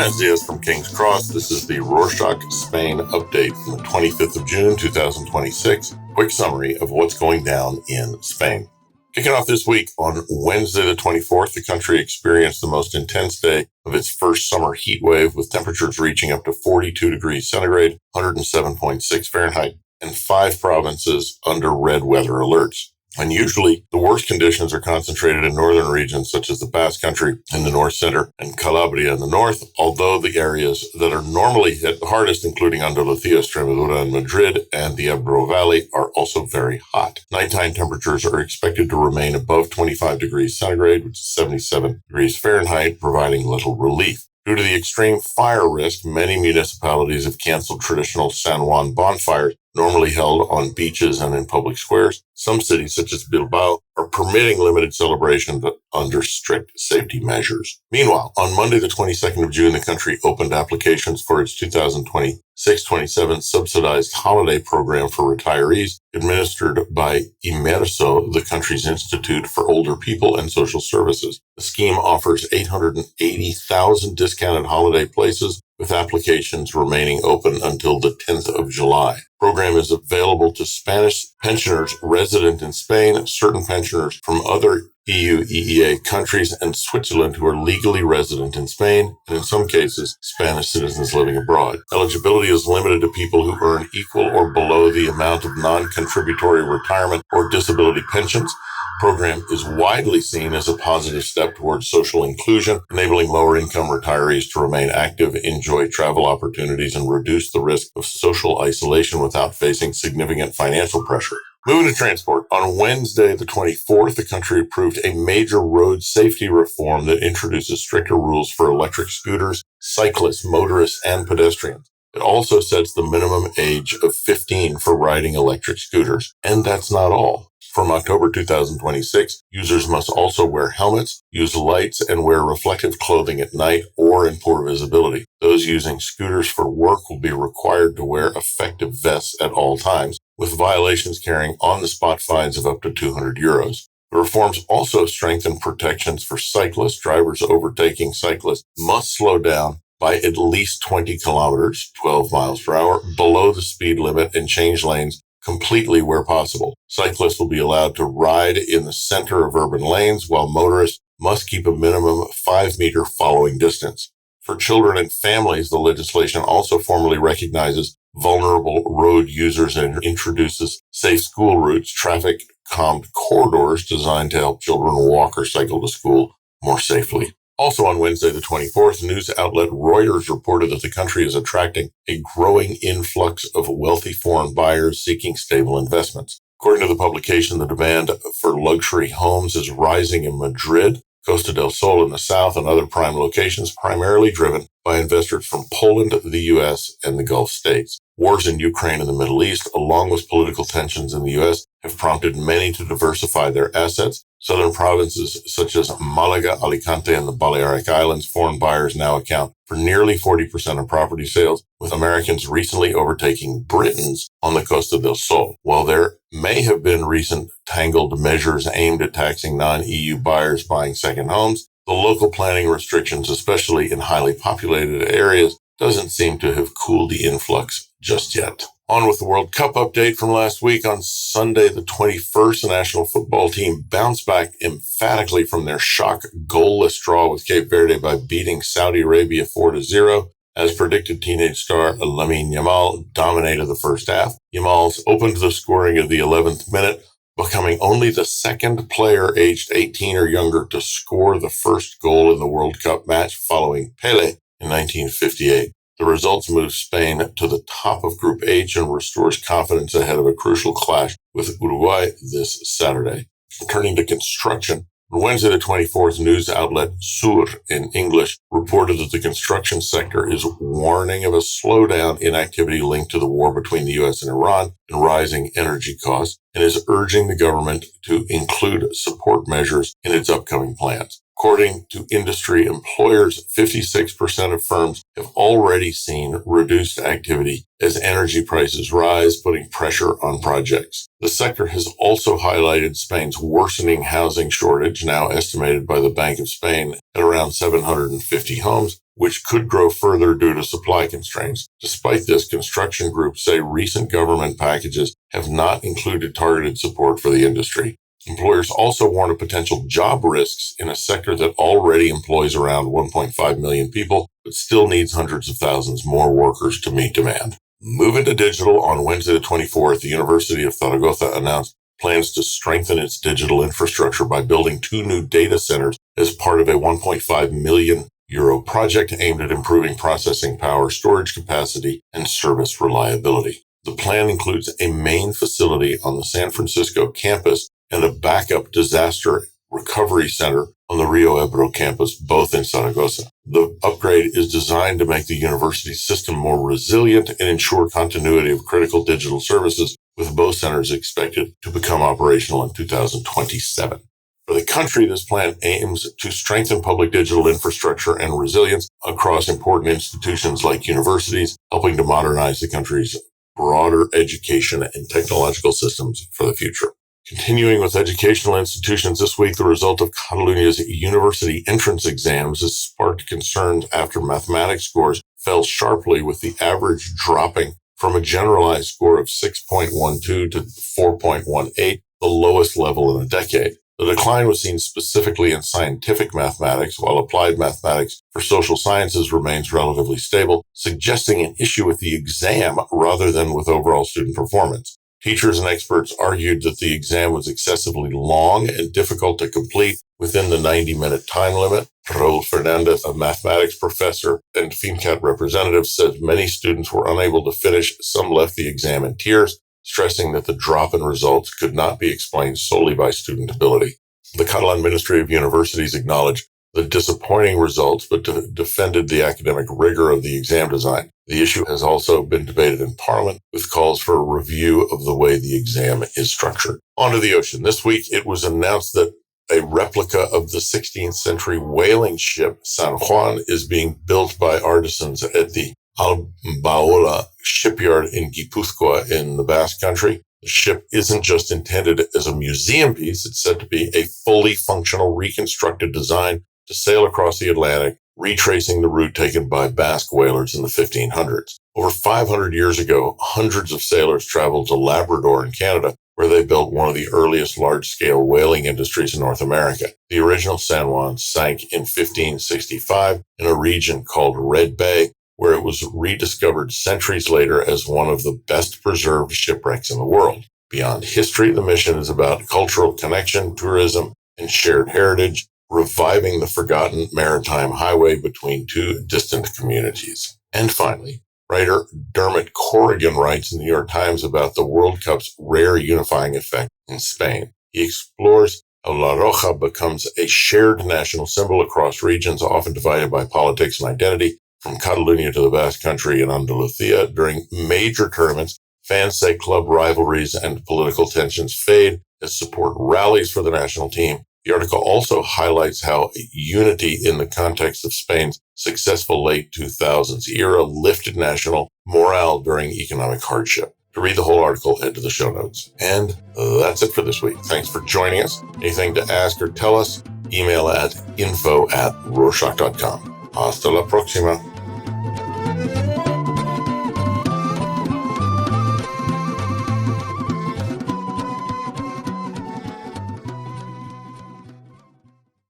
Buenos dias from King's Cross. This is the Rorschach Spain update from the 25th of June, 2026. Quick summary of what's going down in Spain. Kicking off this week, on Wednesday the 24th, the country experienced the most intense day of its first summer heat wave, with temperatures reaching up to 42 degrees centigrade, 107.6 Fahrenheit, and 5 provinces under red weather alerts. Unusually, the worst conditions are concentrated in northern regions such as the Basque Country in the north center and Calabria in the north, although the areas that are normally hit the hardest, including Andalucía, Extremadura, and Madrid, and the Ebro Valley, are also very hot. Nighttime temperatures are expected to remain above 25 degrees centigrade, which is 77 degrees Fahrenheit, providing little relief. Due to the extreme fire risk, many municipalities have canceled traditional San Juan bonfires normally held on beaches and in public squares. Some cities, such as Bilbao, are permitting limited celebration but under strict safety measures. Meanwhile, on Monday, the 22nd of June, the country opened applications for its 2026-27 subsidized holiday program for retirees, administered by Imerso, the country's Institute for Older People and Social Services. The scheme offers 880,000 discounted holiday places, with applications remaining open until the 10th of July. The program is available to Spanish pensioners resident in Spain, certain pensioners from other EU EEA countries, and Switzerland who are legally resident in Spain, and in some cases, Spanish citizens living abroad. Eligibility is limited to people who earn equal or below the amount of non-contributory retirement or disability pensions. The program is widely seen as a positive step towards social inclusion, enabling lower-income retirees to remain active, enjoy travel opportunities, and reduce the risk of social isolation without facing significant financial pressure. Moving to transport, on Wednesday, the 24th, the country approved a major road safety reform that introduces stricter rules for electric scooters, cyclists, motorists, and pedestrians. It also sets the minimum age of 15 for riding electric scooters. And that's not all. From October 2026, users must also wear helmets, use lights, and wear reflective clothing at night or in poor visibility. Those using scooters for work will be required to wear effective vests at all times, with violations carrying on-the-spot fines of up to €200. The reforms also strengthen protections for cyclists. Drivers overtaking cyclists must slow down by at least 20 kilometers, 12 miles per hour, below the speed limit and change lanes completely where possible. Cyclists will be allowed to ride in the center of urban lanes, while motorists must keep a minimum 5-meter following distance. For children and families, the legislation also formally recognizes vulnerable road users and introduces safe school routes, traffic-calmed corridors designed to help children walk or cycle to school more safely. Also on Wednesday, the 24th, news outlet Reuters reported that the country is attracting a growing influx of wealthy foreign buyers seeking stable investments. According to the publication, the demand for luxury homes is rising in Madrid, Costa del Sol in the south, and other prime locations, primarily driven by investors from Poland, the U.S., and the Gulf states. Wars in Ukraine and the Middle East, along with political tensions in the U.S., have prompted many to diversify their assets. Southern provinces such as Malaga, Alicante, and the Balearic Islands, foreign buyers now account for nearly 40% of property sales, with Americans recently overtaking Britons on the Costa del Sol. While there may have been recent tangled measures aimed at taxing non-EU buyers buying second homes, the local planning restrictions, especially in highly populated areas, doesn't seem to have cooled the influx just yet. On with the World Cup update from last week. On Sunday, the 21st, the national football team bounced back emphatically from their shock goalless draw with Cape Verde by beating Saudi Arabia 4-0. As predicted, teenage star Lamine Yamal dominated the first half. Yamal opened the scoring of the 11th minute, becoming only the second player aged 18 or younger to score the first goal in the World Cup match, following Pelé in 1958. The results move Spain to the top of Group H and restores confidence ahead of a crucial clash with Uruguay this Saturday. Turning to construction, on Wednesday the 24th, news outlet Sur in English reported that the construction sector is warning of a slowdown in activity linked to the war between the U.S. and Iran and rising energy costs, and is urging the government to include support measures in its upcoming plans. According to industry employers, 56% of firms have already seen reduced activity as energy prices rise, putting pressure on projects. The sector has also highlighted Spain's worsening housing shortage, now estimated by the Bank of Spain at around 750 homes, which could grow further due to supply constraints. Despite this, construction groups say recent government packages have not included targeted support for the industry. Employers also warn of potential job risks in a sector that already employs around 1.5 million people, but still needs hundreds of thousands more workers to meet demand. Moving to digital, on Wednesday the 24th, the University of Zaragoza announced plans to strengthen its digital infrastructure by building 2 new data centers as part of a 1.5 million euro project aimed at improving processing power, storage capacity, and service reliability. The plan includes a main facility on the San Francisco campus and a backup disaster recovery center on the Rio Ebro campus, both in Zaragoza. The upgrade is designed to make the university's system more resilient and ensure continuity of critical digital services, with both centers expected to become operational in 2027. For the country, this plan aims to strengthen public digital infrastructure and resilience across important institutions like universities, helping to modernize the country's broader education and technological systems for the future. Continuing with educational institutions this week, the result of Catalonia's university entrance exams has sparked concerns after mathematics scores fell sharply, with the average dropping from a generalized score of 6.12 to 4.18, the lowest level in a decade. The decline was seen specifically in scientific mathematics, while applied mathematics for social sciences remains relatively stable, suggesting an issue with the exam rather than with overall student performance. Teachers and experts argued that the exam was excessively long and difficult to complete within the 90-minute time limit. Raul Fernandez, a mathematics professor and FIMCAT representative, said many students were unable to finish. Some left the exam in tears, stressing that the drop in results could not be explained solely by student ability. The Catalan Ministry of Universities acknowledged the disappointing results, but defended the academic rigor of the exam design. The issue has also been debated in Parliament, with calls for a review of the way the exam is structured. Onto the ocean. This week, it was announced that a replica of the 16th century whaling ship San Juan is being built by artisans at the Albaola shipyard in Gipuzkoa in the Basque Country. The ship isn't just intended as a museum piece, it's said to be a fully functional reconstructed design to sail across the Atlantic, retracing the route taken by Basque whalers in the 1500s. Over 500 years ago, hundreds of sailors traveled to Labrador in Canada, where they built one of the earliest large-scale whaling industries in North America. The original San Juan sank in 1565 in a region called Red Bay, where it was rediscovered centuries later as one of the best-preserved shipwrecks in the world. Beyond history, the mission is about cultural connection, tourism, and shared heritage, reviving the forgotten maritime highway between two distant communities. And finally, writer Dermot Corrigan writes in the New York Times about the World Cup's rare unifying effect in Spain. He explores how La Roja becomes a shared national symbol across regions often divided by politics and identity. From Catalonia to the Basque Country and Andalusia, during major tournaments, fans say club rivalries and political tensions fade as support rallies for the national team. The article also highlights how unity in the context of Spain's successful late 2000s era lifted national morale during economic hardship. To read the whole article, head to the show notes. And that's it for this week. Thanks for joining us. Anything to ask or tell us, email at info@rorschach.com. Hasta la próxima.